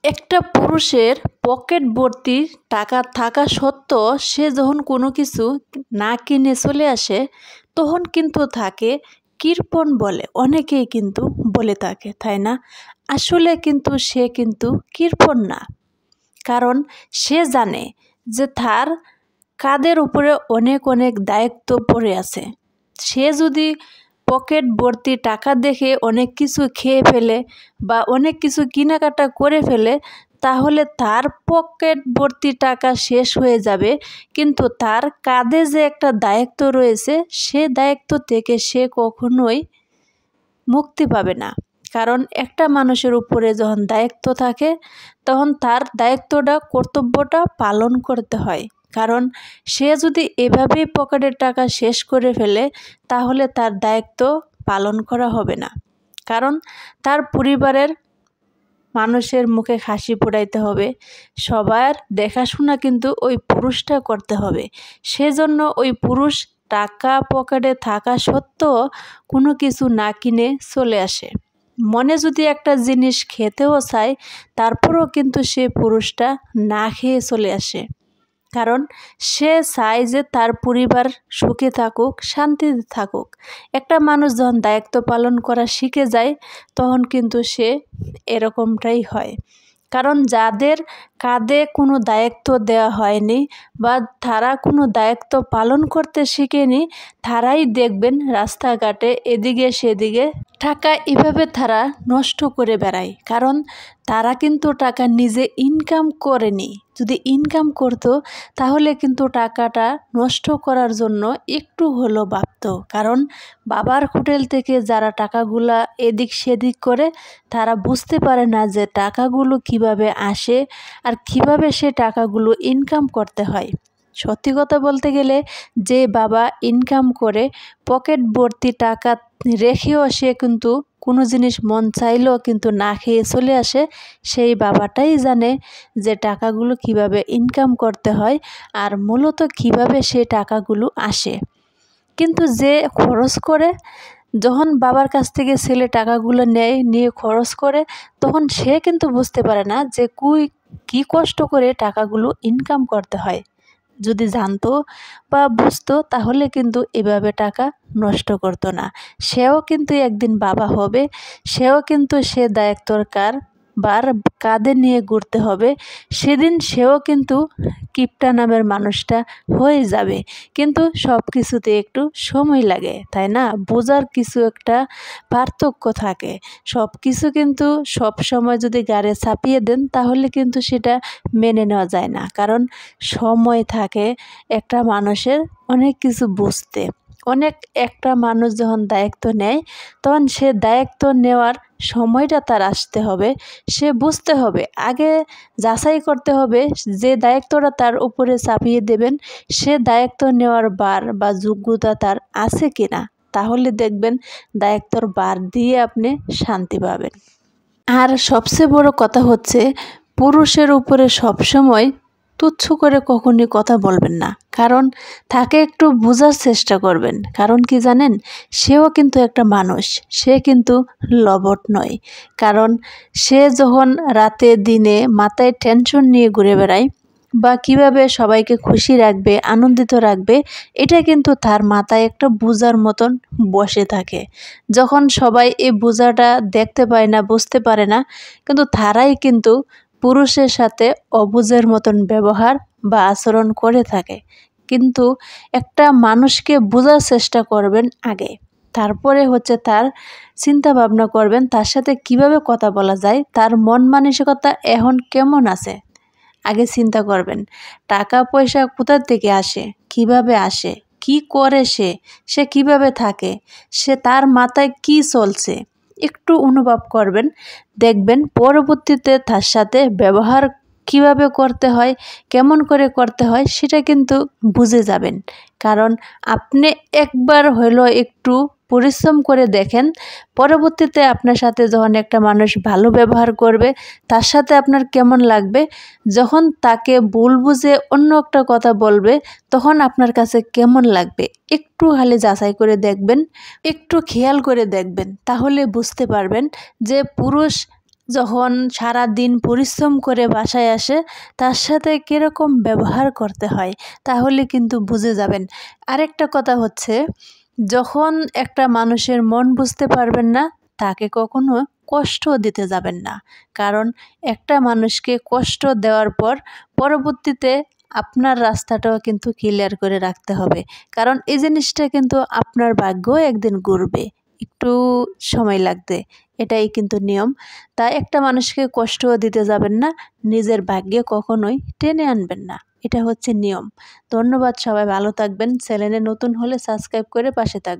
একটা পুরুষের পকেট ভর্তি টাকা থাকা সত্ত্বেও সে যখন কোনো কিছু না কিনে চলে আসে, তখন কিন্তু তাকে কৃপণ বলে। অনেকেই কিন্তু বলে থাকে, তাই না? আসলে কিন্তু সে কিন্তু কৃপণ না। কারণ সে জানে যে তার কাঁধের উপরে অনেক অনেক দায়িত্ব পড়ে আছে। সে যদি পকেট ভর্তি টাকা দেখে অনেক কিছু খেয়ে ফেলে বা অনেক কিছু কেনাকাটা করে ফেলে, তাহলে তার পকেট ভর্তি টাকা শেষ হয়ে যাবে, কিন্তু তার কাঁধে যে একটা দায়িত্ব রয়েছে সে দায়িত্ব থেকে সে কখনোই মুক্তি পাবে না। কারণ একটা মানুষের উপরে যখন দায়িত্ব থাকে, তখন তার দায়িত্বটা, কর্তব্যটা পালন করতে হয়। কারণ সে যদি এভাবেই পকেটের টাকা শেষ করে ফেলে, তাহলে তার দায়িত্ব পালন করা হবে না। কারণ তার পরিবারের মানুষের মুখে হাসি ফোটাইতে হবে, সবার দেখাশোনা কিন্তু ওই পুরুষটা করতে হবে। সেজন্য ওই পুরুষ টাকা পকেটে থাকা সত্ত্বেও কোনো কিছু না কিনে চলে আসে। মনে যদি একটা জিনিস খেতেও চায়, তারপরেও কিন্তু সে পুরুষটা না খেয়ে চলে আসে। কারণ সে চায় যে তার পরিবার সুখে থাকুক, শান্তিতে থাকুক। একটা মানুষ যখন দায়িত্ব পালন করা শিখে যায়, তখন কিন্তু সে এরকমটাই হয়। কারণ যাদের কাঁধে কোনো দায়িত্ব দেওয়া হয়নি বা তারা কোনো দায়িত্ব পালন করতে শিখেনি, তারাই দেখবেন রাস্তাঘাটে এদিকে সেদিকে টাকা এভাবে তারা নষ্ট করে বেড়ায়। কারণ তারা কিন্তু টাকা নিজে ইনকাম করেনি। যদি ইনকাম করতো, তাহলে কিন্তু টাকাটা নষ্ট করার জন্য একটু হলেও ভাবতো। কারণ বাবার হোটেল থেকে যারা টাকাগুলা এদিক সেদিক করে, তারা বুঝতে পারে না যে টাকাগুলো কিভাবে আসে আর কিভাবে সে টাকাগুলো ইনকাম করতে হয়। সত্যি কথা বলতে গেলে, যে বাবা ইনকাম করে পকেট ভর্তি টাকা রেখেও সে কিন্তু কোনো জিনিস মন চাইলেও কিন্তু না খেয়ে চলে আসে, সেই বাবাটাই জানে যে টাকাগুলো কিভাবে ইনকাম করতে হয় আর মূলত কিভাবে সেই টাকাগুলো আসে। কিন্তু যে খরচ করে, যখন বাবার কাছ থেকে ছেলে টাকাগুলো নেয়, নিয়ে খরচ করে, তখন সে কিন্তু বুঝতে পারে না যে কী কষ্ট করে টাকাগুলো ইনকাম করতে হয়। যদি জানতো বা বুঝতো, তাহলে কিন্তু এভাবে টাকা নষ্ট করতো না। সেও কিন্তু একদিন বাবা হবে, সেও কিন্তু সে দায়িত্বর বার কাঁধে নিয়ে ঘুরতে হবে। সেদিন সেও কিন্তু কিপটা নামের মানুষটা হয়ে যাবে। কিন্তু সব কিছুতে একটু সময় লাগে, তাই না? বোঝার কিছু একটা পার্থক্য থাকে। সব কিছু কিন্তু সব সময় যদি গাড়ে চাপিয়ে দেন, তাহলে কিন্তু সেটা মেনে নেওয়া যায় না। কারণ সময় থাকে একটা মানুষের অনেক কিছু বুঝতে। একটা মানুষ যখন দায়িত্ব নেয়, তখন সে দায়িত্ব নেওয়ার সময়টা তার আসতে হবে। সে বুঝতে হবে, আগে যাচাই করতে হবে যে দায়িত্বটা তার উপরে চাপিয়ে দেবেন, সে দায়িত্ব নেওয়ার বার বা যোগ্যতা তার আছে কিনা। তাহলে দেখবেন দায়িত্বর বার দিয়ে আপনি শান্তি পাবেন। আর সবচেয়ে বড় কথা হচ্ছে, পুরুষের উপরে সবসময় তুচ্ছ করে কখনই কথা বলবেন না। কারণ তাকে একটু বোঝার চেষ্টা করবেন। কারণ কি জানেন, সেও কিন্তু একটা মানুষ, সে কিন্তু লবট নয়। কারণ সে যখন রাতে দিনে মাথায় টেনশন নিয়ে ঘুরে বেড়ায় বা কিভাবে সবাইকে খুশি রাখবে, আনন্দিত রাখবে, এটা কিন্তু তার মাথায় একটা বোঝার মতন বসে থাকে। যখন সবাই এই বোঝাটা দেখতে পায় না, বুঝতে পারে না, কিন্তু তারাই কিন্তু পুরুষের সাথে অবুঝের মতন ব্যবহার বা আচরণ করে থাকে। কিন্তু একটা মানুষকে বোঝার চেষ্টা করবেন আগে, তারপরে হচ্ছে তার চিন্তা ভাবনা করবেন তার সাথে কিভাবে কথা বলা যায়, তার মন মানসিকতা এখন কেমন আছে। আগে চিন্তা করবেন টাকা পয়সা কোথা থেকে আসে, কিভাবে আসে, কি করে সে কিভাবে থাকে, সে তার মাথায় কি চলছে, একটু অনুভব করবেন। দেখবেন পরবর্তীতে তার সাথে ব্যবহার কিভাবে করতে হয়, কেমন করে করতে হয়, সেটা কিন্তু বুঝে যাবেন। কারণ আপনি একবার হলো একটু পরিশ্রম করে দেখেন, পরবর্তীতে আপনার সাথে যখন একটা মানুষ ভালো ব্যবহার করবে, তার সাথে আপনার কেমন লাগবে। যখন তাকে ভুল বুঝে অন্য একটা কথা বলবে, তখন আপনার কাছে কেমন লাগবে, একটু খালি যাচাই করে দেখবেন, একটু খেয়াল করে দেখবেন। তাহলে বুঝতে পারবেন যে পুরুষ যখন সারা দিন পরিশ্রম করে বাসায় আসে তার সাথে কীরকম ব্যবহার করতে হয়, তাহলে কিন্তু বুঝে যাবেন। আরেকটা কথা হচ্ছে, যখন একটা মানুষের মন বুঝতে পারবেন না, তাকে কখনো কষ্ট দিতে যাবেন না। কারণ একটা মানুষকে কষ্ট দেওয়ার পর পরবর্তীতে আপনার রাস্তাটাও কিন্তু ক্লিয়ার করে রাখতে হবে। কারণ এই জিনিসটা কিন্তু আপনার ভাগ্যও একদিন ঘুরবে, একটু সময় লাগবে, এটাই কিন্তু নিয়ম। তাই একটা মানুষকে কষ্টও দিতে যাবেন না, নিজের ভাগ্যে কখনোই টেনে আনবেন না, এটা হচ্ছে নিয়ম। ধন্যবাদ, সবাই ভালো থাকবেন। চ্যানেলে নতুন হলে সাবস্ক্রাইব করে পাশে থাকবেন।